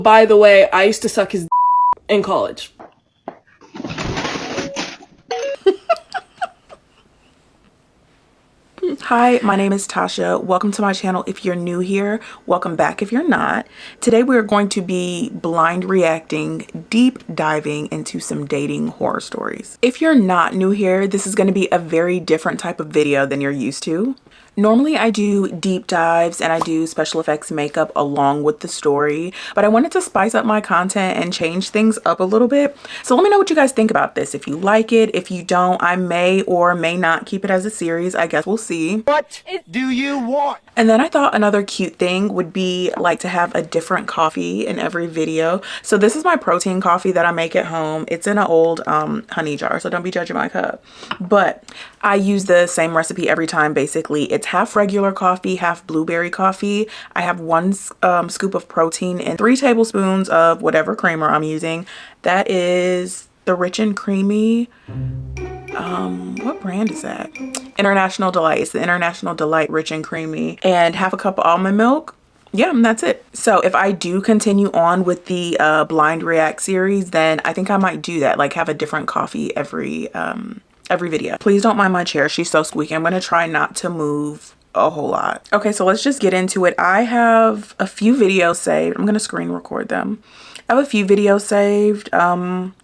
By the way, I used to suck his in college. Hi, my name is Tasha. Welcome to my channel. If you're new here, welcome back if you're not. Today we're going to be blind reacting, deep diving into some dating horror stories. If you're not new here, this is going to be a very different type of video than you're used to. Normally I do deep dives and I do special effects makeup along with the story, but I wanted to spice up my content and change things up a little bit. So let me know what you guys think about this. If you like it, if you don't, I may or may not keep it as a series. I guess we'll see. What do you want? And then I thought another cute thing would be like to have a different coffee in every video. So this is my protein coffee that I make at home. It's in an old honey jar, so don't be judging my cup. But I use the same recipe every time basically. It's half regular coffee, half blueberry coffee. I have one scoop of protein and 3 tablespoons of whatever creamer I'm using. That is the Rich and Creamy. What brand is that? International Delight. It's the International Delight Rich and Creamy. And half a cup of almond milk. Yeah, and that's it. So if I do continue on with the blind react series, then I think I might do that. Like have a different coffee every video. Please don't mind my chair. She's so squeaky. I'm going to try not to move a whole lot. Okay, so let's just get into it. I have a few videos saved. I'm going to screen record them. I have a few videos saved,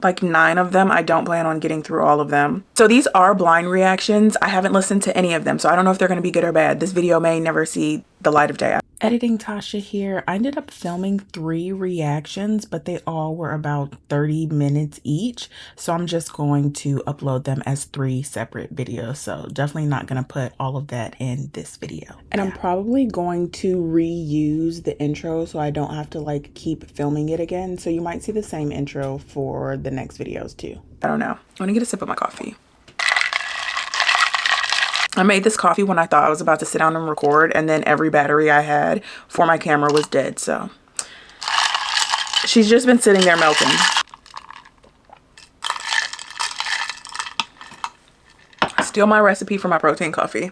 like 9 of them. I don't plan on getting through all of them. So these are blind reactions. I haven't listened to any of them, so I don't know if they're going to be good or bad. This video may never see the light of day. Editing Tasha here. I ended up filming 3 reactions, but they all were about 30 minutes each. So I'm just going to upload them as 3 separate videos. So definitely not going to put all of that in this video. And I'm probably going to reuse the intro so I don't have to like keep filming it again. So you might see the same intro for the next videos too. I don't know. I'm gonna get a sip of my coffee. I made this coffee when I thought I was about to sit down and record, and then every battery I had for my camera was dead, so she's just been sitting there melting. Steal my recipe for my protein coffee.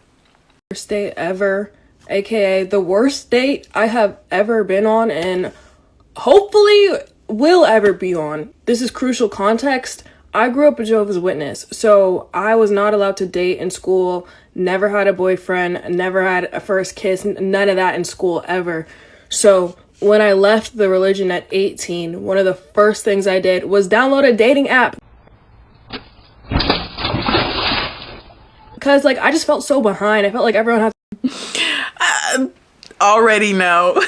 Worst date ever, aka the worst date I have ever been on and hopefully will ever be on. This is crucial context. I grew up a Jehovah's Witness, so I was not allowed to date in school, never had a boyfriend, never had a first kiss, none of that in school ever. So when I left the religion at 18, one of the first things I did was download a dating app. Because like I just felt so behind. I felt like everyone had already know.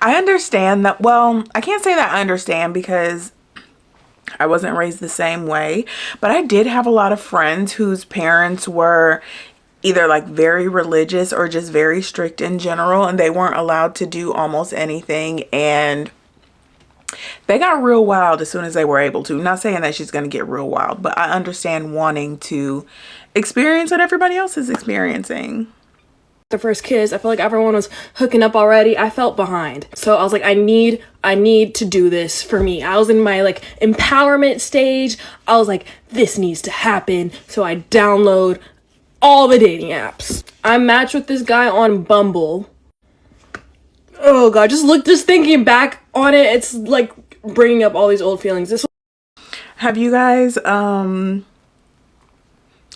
I understand that. Well, I can't say that I understand because I wasn't raised the same way, but I did have a lot of friends whose parents were either like very religious or just very strict in general, and they weren't allowed to do almost anything, and they got real wild as soon as they were able to. Not saying that she's going to get real wild, but I understand wanting to experience what everybody else is experiencing. The first kiss, I felt like everyone was hooking up already. I felt behind. So I was like, I need to do this for me. I was in my like empowerment stage. I was like, this needs to happen. So I download all the dating apps. I matched with this guy on Bumble. Oh God, just thinking back on it, it's like bringing up all these old feelings. Have you guys,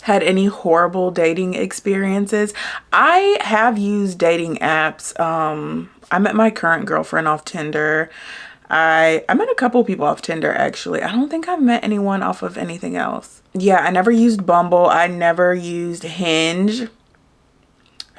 had any horrible dating experiences? I have used dating apps. I met my current girlfriend off Tinder. I met a couple people off Tinder actually. I don't think I've met anyone off of anything else. Yeah, I never used Bumble. I never used Hinge.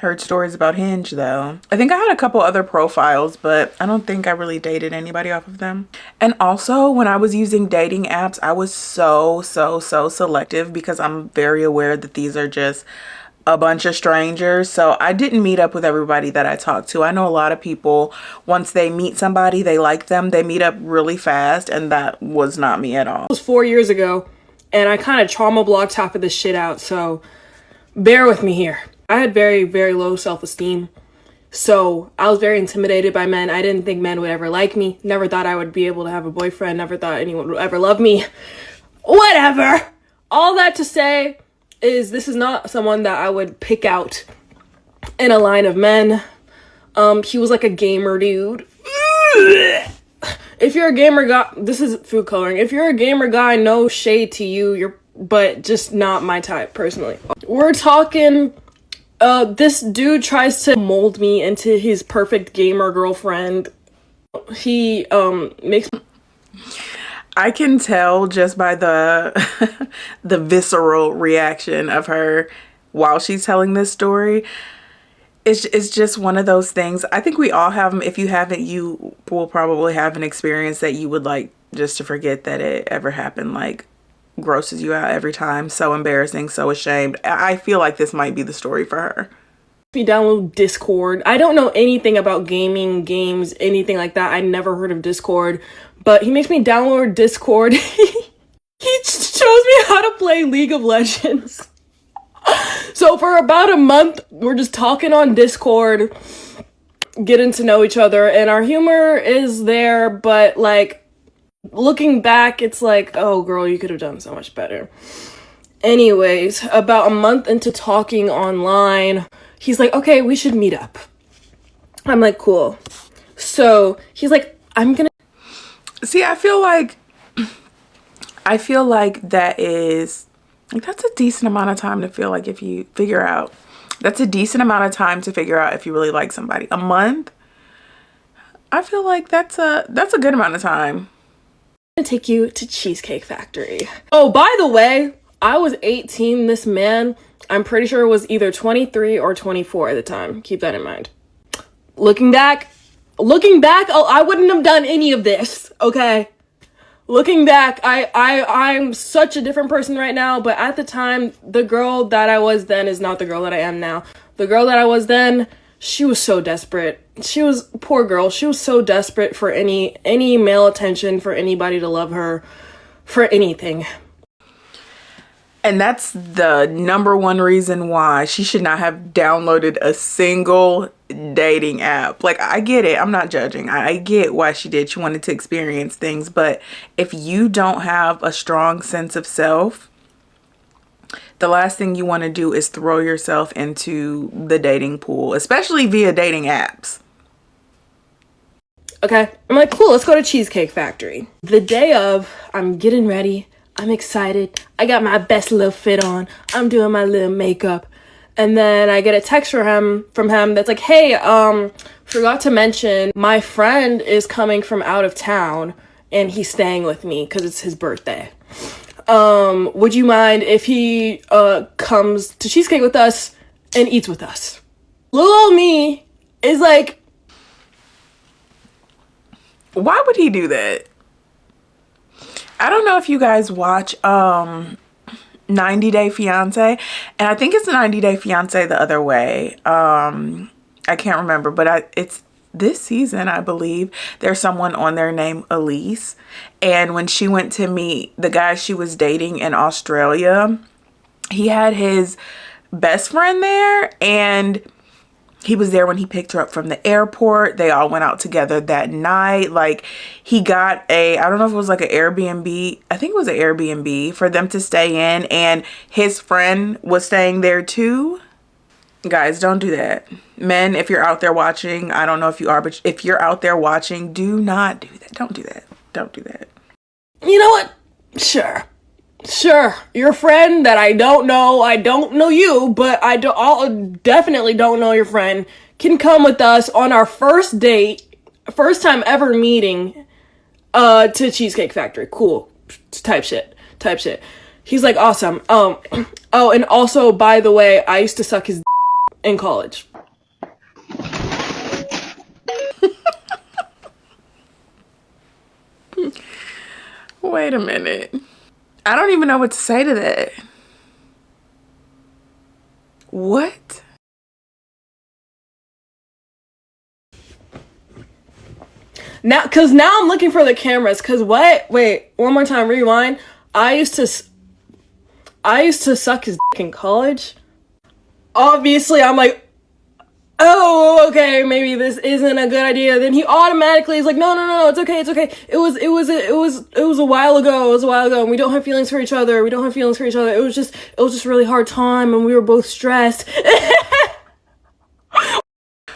Heard stories about Hinge though. I think I had a couple other profiles, but I don't think I really dated anybody off of them. And also when I was using dating apps, I was so selective because I'm very aware that these are just a bunch of strangers. So I didn't meet up with everybody that I talked to. I know a lot of people, once they meet somebody, they like them, they meet up really fast, and that was not me at all. It was 4 years ago, and I kind of trauma blocked half of this shit out, so bear with me here. I had very low self-esteem, so I was very intimidated by men. I didn't think men would ever like me. Never thought I would be able to have a boyfriend. Never thought anyone would ever love me. Whatever. All that to say is this is not someone that I would pick out in a line of men. He was like a gamer dude. If you're a gamer guy, this is food coloring. If you're a gamer guy, no shade to you, but just not my type, personally. We're talking, this dude tries to mold me into his perfect gamer girlfriend. He, makes... I can tell just by the the visceral reaction of her while she's telling this story. It's just one of those things. I think we all have them. If you haven't, you will probably have an experience that you would like just to forget that it ever happened. Like, grosses you out every time. So embarrassing, so ashamed. I feel like this might be the story for her. Me download Discord. I don't know anything about gaming, games, anything like that. I never heard of Discord, but he makes me download Discord. He shows me how to play League of Legends. So for about a month, we're just talking on Discord, getting to know each other, and our humor is there, but like, looking back, it's like, oh girl, you could have done so much better. Anyways, about a month into talking online, he's like, okay, we should meet up. I'm like, cool. So he's like, I'm gonna... See, I feel like that is... Like, that's a decent amount of time to feel like if you figure out. That's a decent amount of time to figure out if you really like somebody. A month? I feel like that's a good amount of time. I'm gonna take you to Cheesecake Factory. Oh, by the way, I was 18. This man, I'm pretty sure, was either 23 or 24 at the time. Keep that in mind. Looking back, oh, I wouldn't have done any of this, okay? Looking back, I'm such a different person right now, but at the time, the girl that I was then is not the girl that I am now. The girl that I was then, she was so desperate. Poor girl, she was so desperate for any male attention, for anybody to love her, for anything. And that's the number one reason why she should not have downloaded a single dating app. Like, I get it. I'm not judging. I get why she did. She wanted to experience things. But if you don't have a strong sense of self, the last thing you want to do is throw yourself into the dating pool, especially via dating apps. Okay. I'm like, cool, let's go to Cheesecake Factory. The day of, I'm getting ready. I'm excited. I got my best little fit on. I'm doing my little makeup. And then I get a text from him that's like, hey, forgot to mention, my friend is coming from out of town and he's staying with me because it's his birthday. Would you mind if he comes to Cheesecake with us and eats with us? Little old me is like, why would he do that? I don't know if you guys watch 90 Day Fiancé, and I think it's 90 Day Fiancé the other way. I can't remember, but it's this season, I believe. There's someone on there named Elise, and when she went to meet the guy she was dating in Australia, he had his best friend there, and he was there when he picked her up from the airport. They all went out together that night. Like, he got I don't know if it was like an Airbnb. I think it was an Airbnb for them to stay in. And his friend was staying there too. Guys, don't do that. Men, if you're out there watching, I don't know if you are, but if you're out there watching, do not do that. Don't do that. Don't do that. You know what? Sure, your friend that I don't know you, but I'll definitely don't know your friend, can come with us on our first date, first time ever meeting, to Cheesecake Factory. Cool. Type shit. He's like, awesome. Oh, and also, by the way, I used to suck his in college. Wait a minute. I don't even know what to say to that. What? Now I'm looking for the cameras. Cause what? Wait, one more time. Rewind. I used to suck his dick in college. Obviously, I'm like, oh, okay, maybe this isn't a good idea. Then he automatically is like, no, it's okay. It was a while ago, and we don't have feelings for each other. It was just really hard time, and we were both stressed.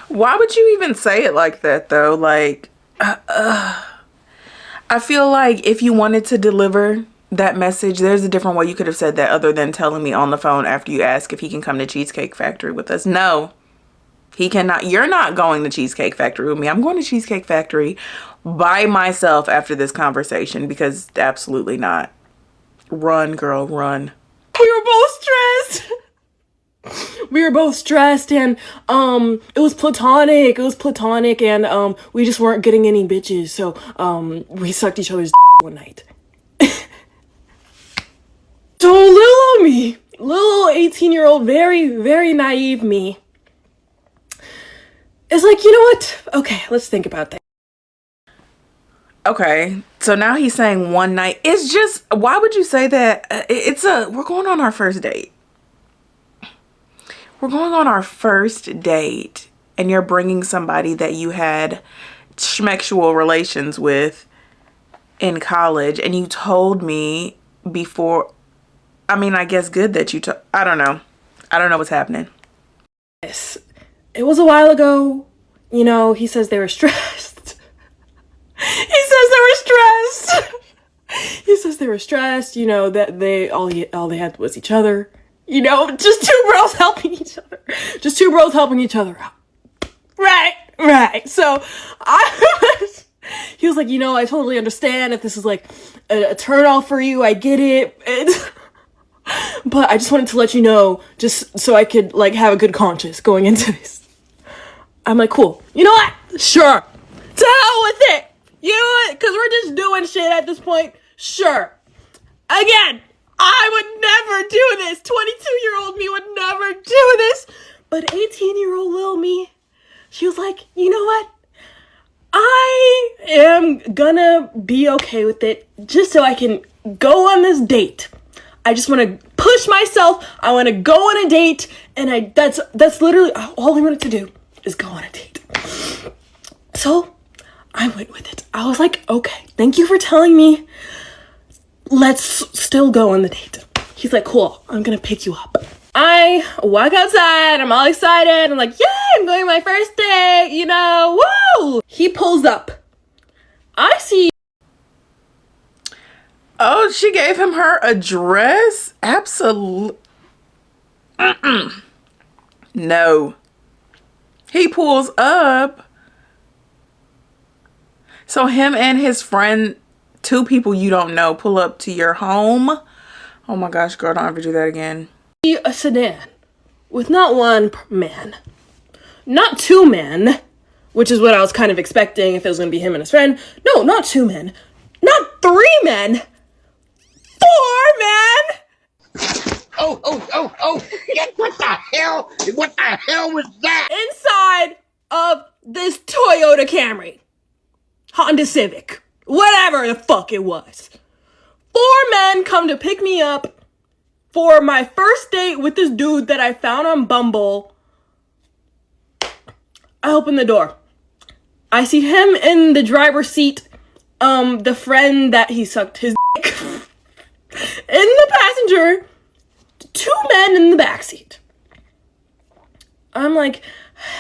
Why would you even say it like that, though? Like, I feel like if you wanted to deliver that message, there's a different way you could have said that other than telling me on the phone after you ask if he can come to Cheesecake Factory with us. No, he cannot. You're not going to Cheesecake Factory with me. I'm going to Cheesecake Factory by myself after this conversation, because absolutely not. Run, girl, run. We were both stressed. We were both stressed, and it was platonic. And we just weren't getting any bitches, so we sucked each other's one night. So little me, little 18-year-old, very, very naive me, is like, you know what? Okay, let's think about that. Okay, so now he's saying one night. It's just, why would you say that? We're going on our first date. We're going on our first date, and you're bringing somebody that you had schmexual relations with in college, and you told me before. I mean, I guess good that you I don't know. I don't know what's happening. Yes, it was a while ago. You know, he says they were stressed. He says they were stressed, you know, that all they had was each other. You know, just two bros helping each other. Out. Right. So he was like, you know, I totally understand if this is like a turn off for you. I get it. But I just wanted to let you know, just so I could like have a good conscience going into this. I'm like, cool. You know what? Sure. To hell with it. You know what? Because we're just doing shit at this point. Sure. Again, I would never do this. 22-year-old me would never do this. But 18-year-old little me, she was like, you know what? I am gonna be okay with it just so I can go on this date. I just want to push myself. I want to go on a date. And that's literally all I wanted to do, is go on a date. So I went with it. I was like, okay, thank you for telling me. Let's still go on the date. He's like, cool, I'm going to pick you up. I walk outside. I'm all excited. I'm like, yay, I'm going on my first date, you know, woo! He pulls up. I see. Oh, she gave him her address? Absolutely. No. He pulls up. So him and his friend, two people you don't know, pull up to your home. Oh my gosh, girl, don't ever do that again. A sedan with not one man, not two men, which is what I was kind of expecting if it was going to be him and his friend. No, not two men, not three men. 4 men! Oh! What the hell? What the hell was that? Inside of this Toyota Camry. Honda Civic. Whatever the fuck it was. 4 men come to pick me up for my first date with this dude that I found on Bumble. I open the door. I see him in the driver's seat. The friend that he sucked his dick. In the passenger, 2 men in the backseat. I'm like,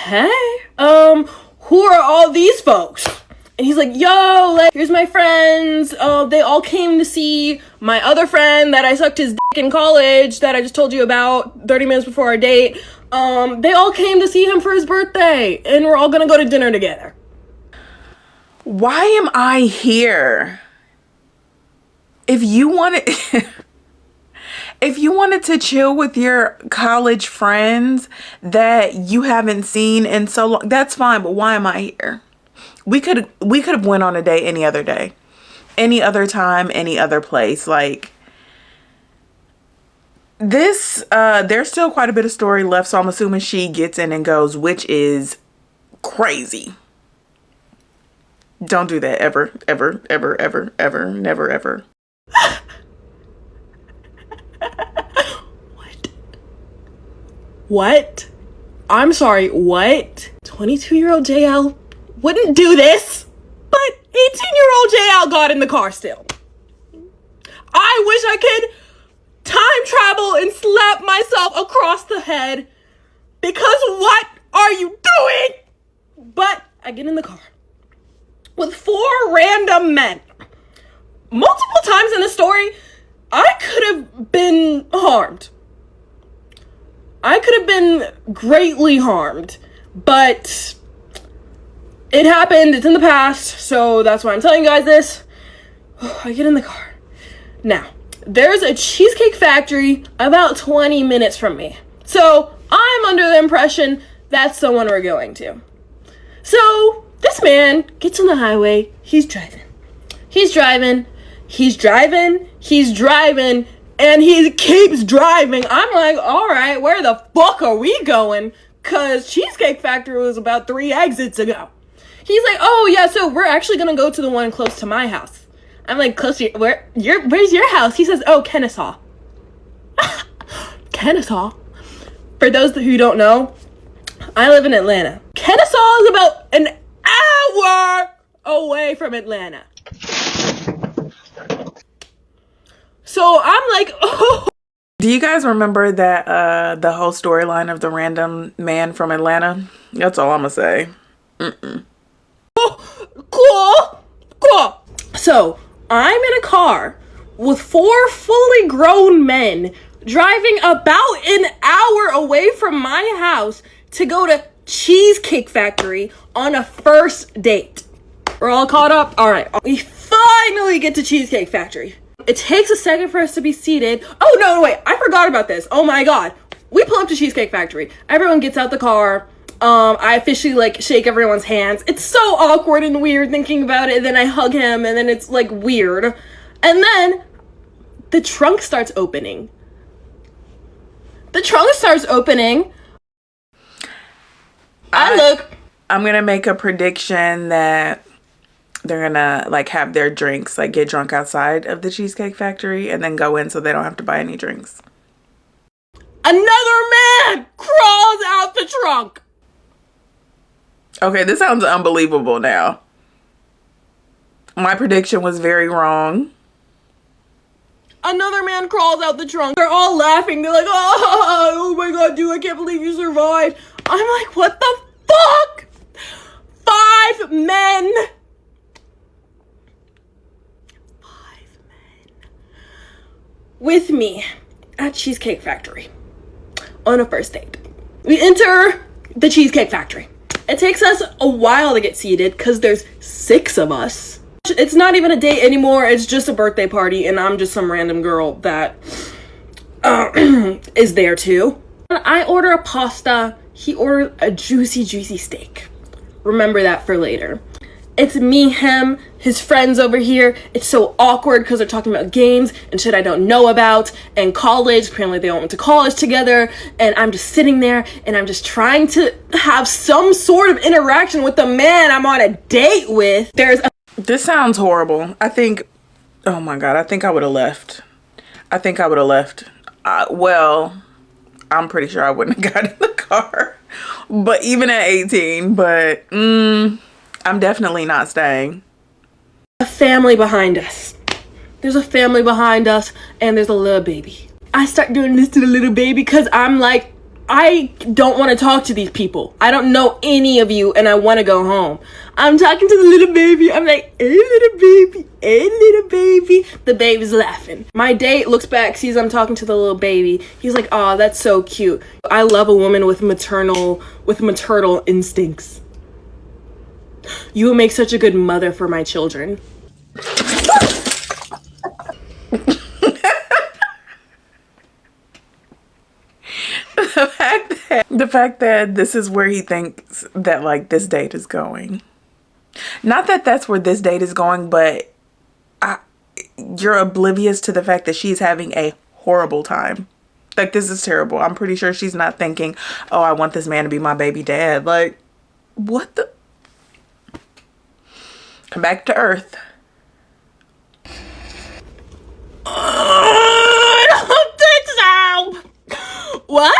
hey, who are all these folks? And he's like, yo, like, here's my friends. They all came to see my other friend that I sucked his dick in college that I just told you about 30 minutes before our date. They all came to see him for his birthday, and we're all gonna go to dinner together. Why am I here? If you wanted to chill with your college friends that you haven't seen in so long, that's fine, but why am I here? We could have went on a date any other day. Any other time, any other place. Like, this, there's still quite a bit of story left, so I'm assuming she gets in and goes, which is crazy. Don't do that ever, ever, ever, ever, ever, never, ever. What? I'm sorry, what? 22-year-old JL wouldn't do this, but 18-year-old JL got in the car still. I wish I could time travel and slap myself across the head, because what are you doing? But I get in the car. with 4 random men. Multiple times in the story, I could have been harmed. I could have been greatly harmed, but it happened. It's in the past, so that's why I'm telling you guys this. I get in the car. Now, there's a cheesecake factory about 20 minutes from me. So I'm under the impression that's the one we're going to. So this man gets on the highway. He's driving. And he keeps driving. I'm like, all right, where the fuck are we going? Because Cheesecake Factory was about 3 exits ago. He's like, oh yeah, so we're actually going to go to the one close to my house. I'm like, close to where's your house? He says, oh, Kennesaw. Kennesaw? For those who don't know, I live in Atlanta. Kennesaw is about an hour away from Atlanta. So I'm like, oh. Do you guys remember that the whole storyline of the random man from Atlanta? That's all I'm gonna say. Cool. So I'm in a car with 4 fully grown men driving about an hour away from my house to go to Cheesecake Factory on a first date. We're all caught up? All right. We finally get to Cheesecake Factory. It takes a second for us to be seated. Oh, no, wait. I forgot about this. Oh, my God. We pull up to Cheesecake Factory. Everyone gets out the car. I officially, shake everyone's hands. It's so awkward and weird thinking about it. And then I hug him, and then it's, weird. And then the trunk starts opening. I'm gonna make a prediction that they're gonna have their drinks, get drunk outside of the Cheesecake Factory and then go in so they don't have to buy any drinks. Another man crawls out the trunk. Okay, this sounds unbelievable now. My prediction was very wrong. Another man crawls out the trunk. They're all laughing. They're like, oh my God, dude, I can't believe you survived. I'm like, what the fuck? 5 men. 5 men. With me at Cheesecake Factory on a first date. We enter the Cheesecake Factory. It takes us a while to get seated because there's 6 of us. It's not even a date anymore. It's just a birthday party, and I'm just some random girl that is there too. I order a pasta. He ordered a juicy steak. Remember that for later. It's me, him, his friends over here. It's so awkward because they're talking about games and shit I don't know about, and college. Apparently they all went to college together, and I'm just sitting there and I'm just trying to have some sort of interaction with the man I'm on a date with. This sounds horrible. Oh my God, I think I would have left. Well, I'm pretty sure I wouldn't have got in the car, but even at 18, I'm definitely not staying. A family behind us. There's a family behind us, and there's a little baby. I start doing this to the little baby because I'm like, I don't want to talk to these people. I don't know any of you, and I want to go home. I'm talking to the little baby. I'm like, hey, little baby. Hey, little baby. The baby's laughing. My date looks back, sees I'm talking to the little baby. He's like, oh, that's so cute. I love a woman with maternal instincts. You would make such a good mother for my children. The fact that this is where he thinks that this date is going. Not that that's where this date is going, but you're oblivious to the fact that she's having a horrible time. This is terrible. I'm pretty sure she's not thinking, oh, I want this man to be my baby dad. What the? Come back to earth. I don't think so. What?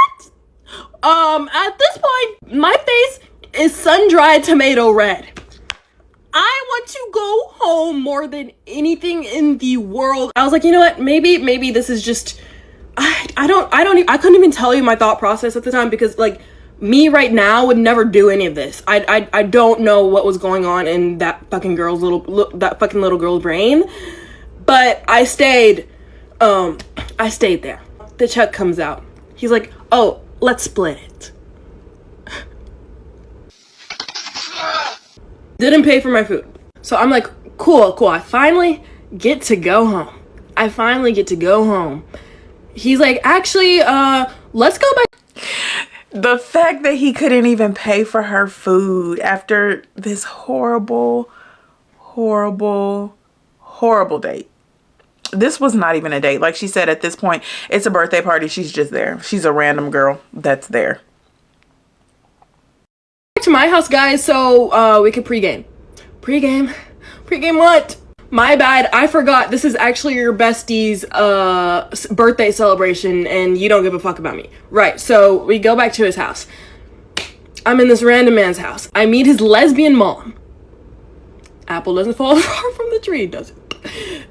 At this point, my face is sun-dried tomato red. I want to go home more than anything in the world. I was like, you know what? Maybe this is just, I couldn't even tell you my thought process at the time because Me right now would never do any of this. I don't know what was going on in that fucking little girl's brain, but I stayed there. The check comes out. He's like, oh, let's split it. Didn't pay for my food. So I'm like, cool. I finally get to go home. He's like, actually, let's go back. The fact that he couldn't even pay for her food after this horrible date. This was not even a date. Like she said, at this point, it's a birthday party. She's just there. She's a random girl that's there. Back to my house, guys, so we could pregame. Pregame what? My bad, I forgot this is actually your bestie's birthday celebration and you don't give a fuck about me. Right, so we go back to his house. I'm in this random man's house. I meet his lesbian mom. Apple doesn't fall far from the tree, does it?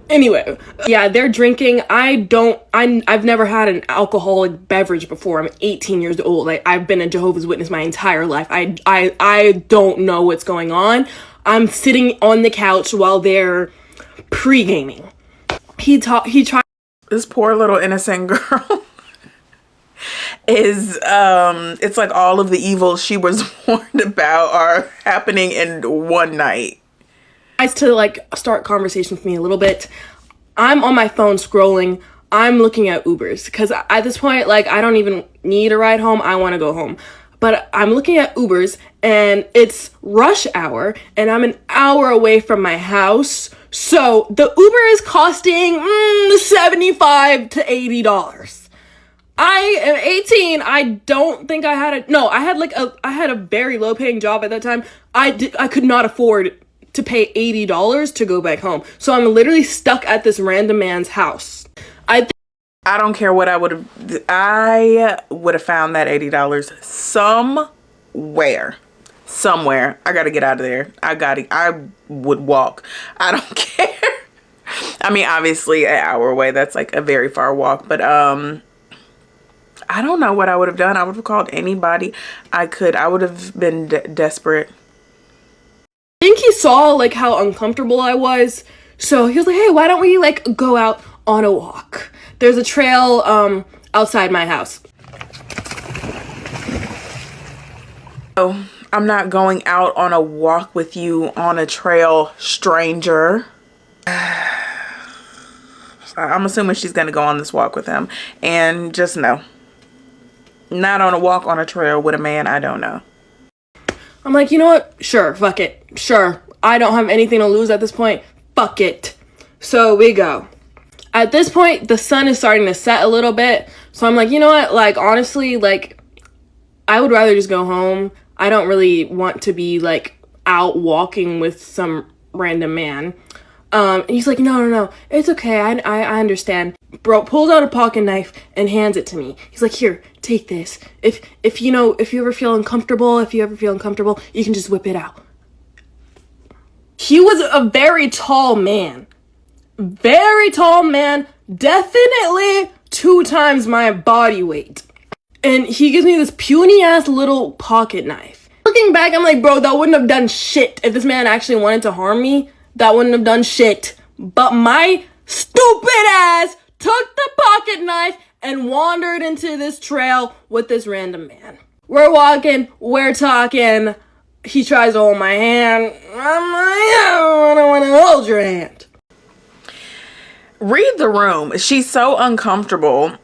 Anyway, yeah, they're drinking. I've never had an alcoholic beverage before. I'm 18 years old. Like, I've been a Jehovah's Witness my entire life. I don't know what's going on. I'm sitting on the couch while they're pre-gaming. He tried. This poor little innocent girl is it's like all of the evils she was warned about are happening in one night. Tries to like start conversation with me a little bit. I'm on my phone scrolling. I'm looking at Ubers because at this point, like, I don't even need a ride home. I want to go home. But I'm looking at Ubers and it's rush hour and I'm an hour away from my house. So the Uber is costing $75 to $80. I am 18. I don't think I had a very low paying job at that time. I could not afford to pay $80 to go back home. So I'm literally stuck at this random man's house. I don't care what I would have found that $80 somewhere. I gotta get out of there. I would walk. I don't care. I mean, obviously an hour away, that's like a very far walk, but I don't know what I would have done. I would have called anybody I could. I would have been desperate. I think he saw like how uncomfortable I was. So he was like, hey, why don't we like go out on a walk? There's a trail outside my house. Oh, I'm not going out on a walk with you on a trail, stranger. I'm assuming she's going to go on this walk with him. And just no. Not on a walk on a trail with a man I don't know. I'm like, you know what? Sure, fuck it. Sure. I don't have anything to lose at this point. Fuck it. So we go. At this point, the sun is starting to set a little bit. So I'm like, you know what? Like, honestly, like, I would rather just go home. I don't really want to be, like, out walking with some random man. And he's like, no. It's okay. I understand. Bro pulls out a pocket knife and hands it to me. He's like, here, take this. If you ever feel uncomfortable, you can just whip it out. He was a very tall man. Definitely 2 times my body weight. And he gives me this puny ass little pocket knife. Looking back, I'm like, bro, that wouldn't have done shit. If this man actually wanted to harm me, that wouldn't have done shit. But my stupid ass took the pocket knife and wandered into this trail with this random man. We're walking, we're talking. He tries to hold my hand. I'm like, I don't want to hold your hand. Read the room. She's so uncomfortable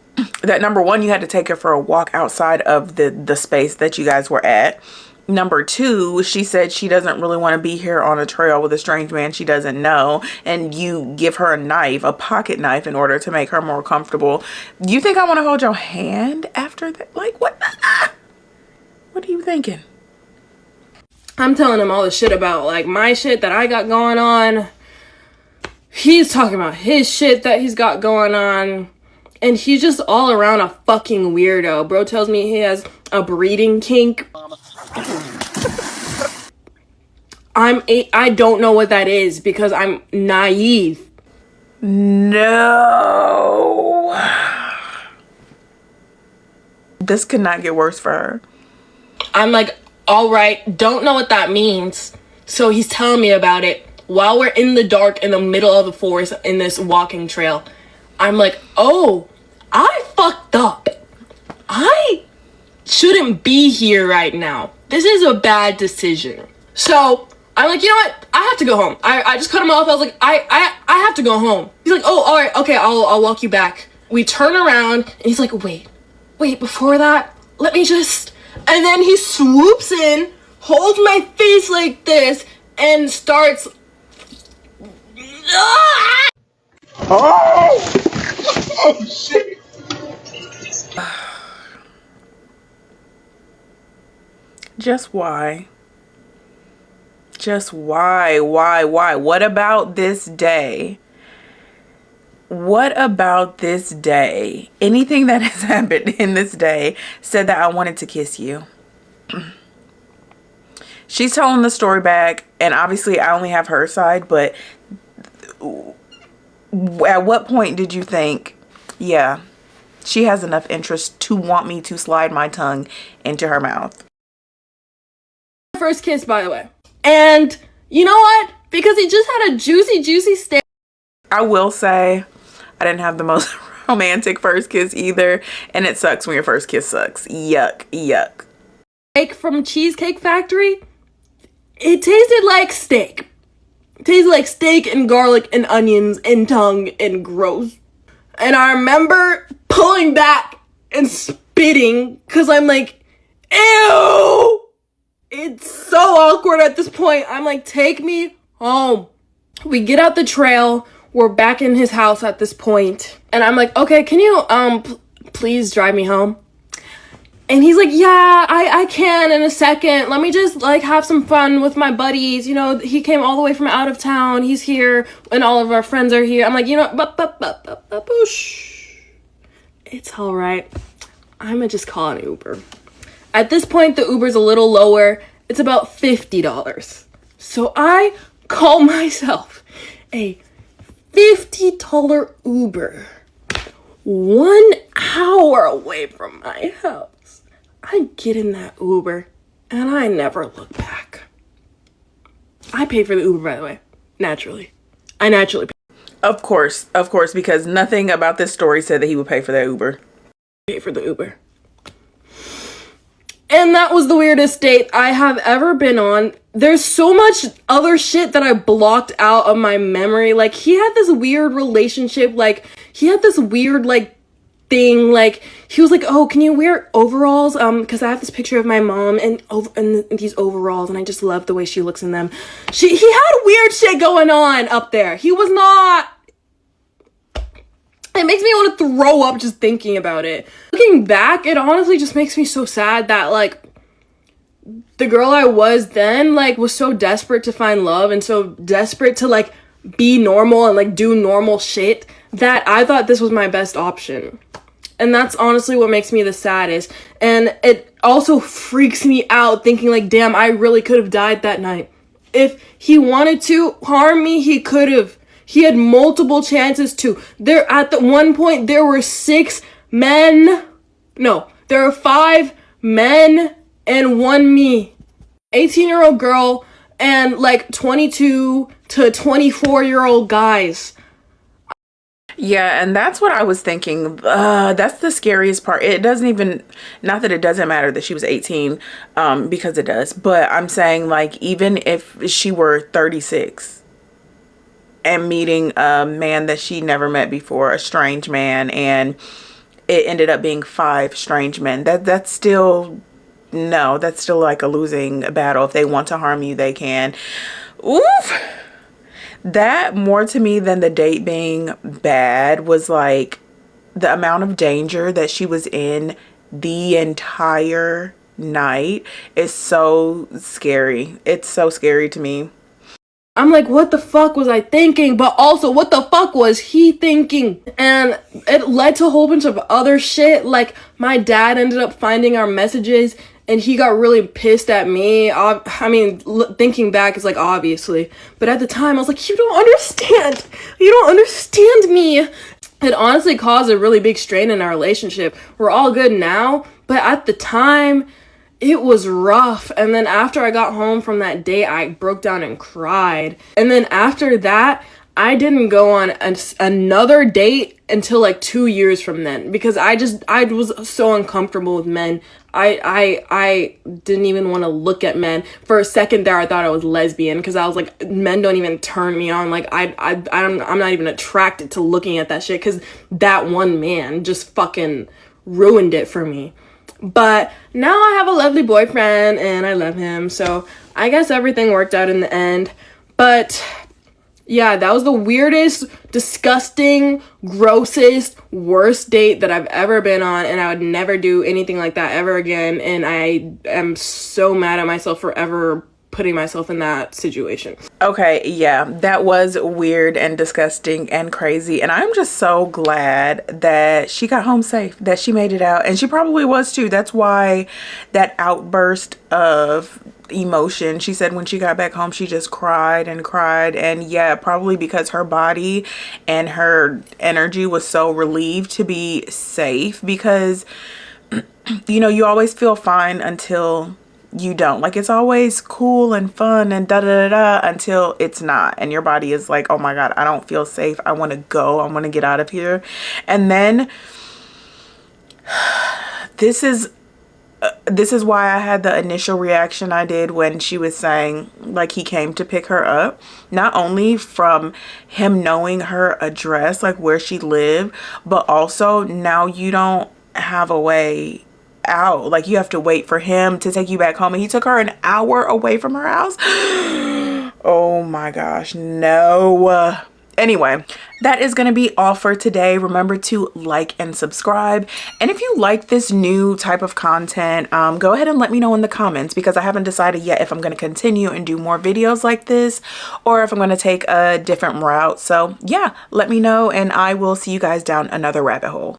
that number one, you had to take her for a walk outside of the space that you guys were at. Number two, she said she doesn't really want to be here on a trail with a strange man she doesn't know. And you give her a knife, a pocket knife, in order to make her more comfortable. You think I want to hold your hand after that? Like, what? What are you thinking? I'm telling him all the shit about, like, my shit that I got going on. He's talking about his shit that he's got going on. And he's just all around a fucking weirdo. Bro tells me he has a breeding kink. I don't know what that is because I'm naive. No. This could not get worse for her. I'm like, all right, don't know what that means. So he's telling me about it while we're in the dark in the middle of the forest in this walking trail. I'm like, oh, I fucked up. I shouldn't be here right now. This is a bad decision. So I'm like, you know what? I have to go home. I just cut him off. I was like, I have to go home. He's like, oh, all right, okay, I'll walk you back. We turn around and he's like, wait, before that, let me just... And then he swoops in, holds my face like this, and starts... Ah! Oh shit. Just why? Just why? What about this day? What about this day? Anything that has happened in this day said that I wanted to kiss you. She's telling the story back, and obviously I only have her side, but at what point did you think, yeah, she has enough interest to want me to slide my tongue into her mouth? First kiss, by the way. And you know what? Because he just had a juicy steak. I will say I didn't have the most romantic first kiss either, and it sucks when your first kiss sucks. Yuck. Steak from Cheesecake Factory. It tasted like steak. It tasted like steak and garlic and onions and tongue and gross. And I remember pulling back and spitting because I'm like, ew! It's so awkward at this point. I'm like, take me home. We get out the trail. We're back in his house at this point. And I'm like, okay, can you please drive me home? And he's like, yeah, I can in a second. Let me just like have some fun with my buddies. You know, he came all the way from out of town. He's here and all of our friends are here. I'm like, you know, boosh. It's all right. I'm gonna just call an Uber. At this point, the Uber's a little lower. It's about $50. So I call myself a $50 Uber 1 hour away from my house. I get in that Uber and I never look back. I pay for the Uber, by the way. Naturally. I naturally pay. Of course, because nothing about this story said that he would pay for that Uber. Pay for the Uber. And that was the weirdest date I have ever been on. There's so much other shit that I blocked out of my memory. Like, he had this weird relationship. Like, he had this weird, like, thing. Like, he was like, oh, can you wear overalls? Because I have this picture of my mom in these overalls, and I just love the way she looks in them. He had weird shit going on up there. He was not... It makes me want to throw up just thinking about it. Looking back, it honestly just makes me so sad that, like, the girl I was then, like, was so desperate to find love and so desperate to, like, be normal and, like, do normal shit that I thought this was my best option. And that's honestly what makes me the saddest. And it also freaks me out thinking, like, damn, I really could have died that night. If he wanted to harm me, he could have. He had multiple chances to. There, at the one point, there were 6 men. No, there were 5 men and 1 me. 18-year-old girl and like 22 to 24-year-old guys. Yeah, and that's what I was thinking. That's the scariest part. It doesn't even, not that it doesn't matter that she was 18, because it does. But I'm saying, like, even if she were 36 and meeting a man that she never met before, a strange man, and it ended up being 5 strange men, that's still, no, that's still like a losing battle. If they want to harm you, they can. Oof. That, more to me than the date being bad, was like the amount of danger that she was in the entire night is so scary. It's so scary to me. I'm like, what the fuck was I thinking? But also, what the fuck was he thinking? And it led to a whole bunch of other shit. Like, my dad ended up finding our messages and he got really pissed at me. I mean, thinking back, it's like, obviously. But at the time, I was like, you don't understand. You don't understand me. It honestly caused a really big strain in our relationship. We're all good now. But at the time, it was rough. And then after I got home from that date, I broke down and cried. And then after that, I didn't go on another date until like 2 years from then, because I was so uncomfortable with men. I didn't even want to look at men. For a second there, I thought I was lesbian, because I was like, men don't even turn me on. Like I'm not even attracted to looking at that shit, because that one man just fucking ruined it for me. But now I have a lovely boyfriend and I love him, so I guess everything worked out in the end. But yeah, that was the weirdest, disgusting, grossest, worst date that I've ever been on, and I would never do anything like that ever again, and I am so mad at myself for ever putting myself in that situation. Okay, yeah, that was weird and disgusting and crazy, and I'm just so glad that she got home safe, that she made it out, and she probably was too. That's why that outburst of emotion, she said when she got back home she just cried and cried, and yeah, probably because her body and her energy was so relieved to be safe, because you know, you always feel fine until you don't. Like, it's always cool and fun and da da da da until it's not, and your body is like, oh my god, I don't feel safe, I want to go, I want to get out of here. And then this is why I had the initial reaction I did when she was saying, like, he came to pick her up. Not only from him knowing her address, like where she lived, but also now you don't have a way out. Like, you have to wait for him to take you back home, and he took her an hour away from her house. Oh my gosh, no. Anyway, that is going to be all for today. Remember to like and subscribe. And if you like this new type of content, go ahead and let me know in the comments, because I haven't decided yet if I'm going to continue and do more videos like this or if I'm going to take a different route. So yeah, let me know, and I will see you guys down another rabbit hole.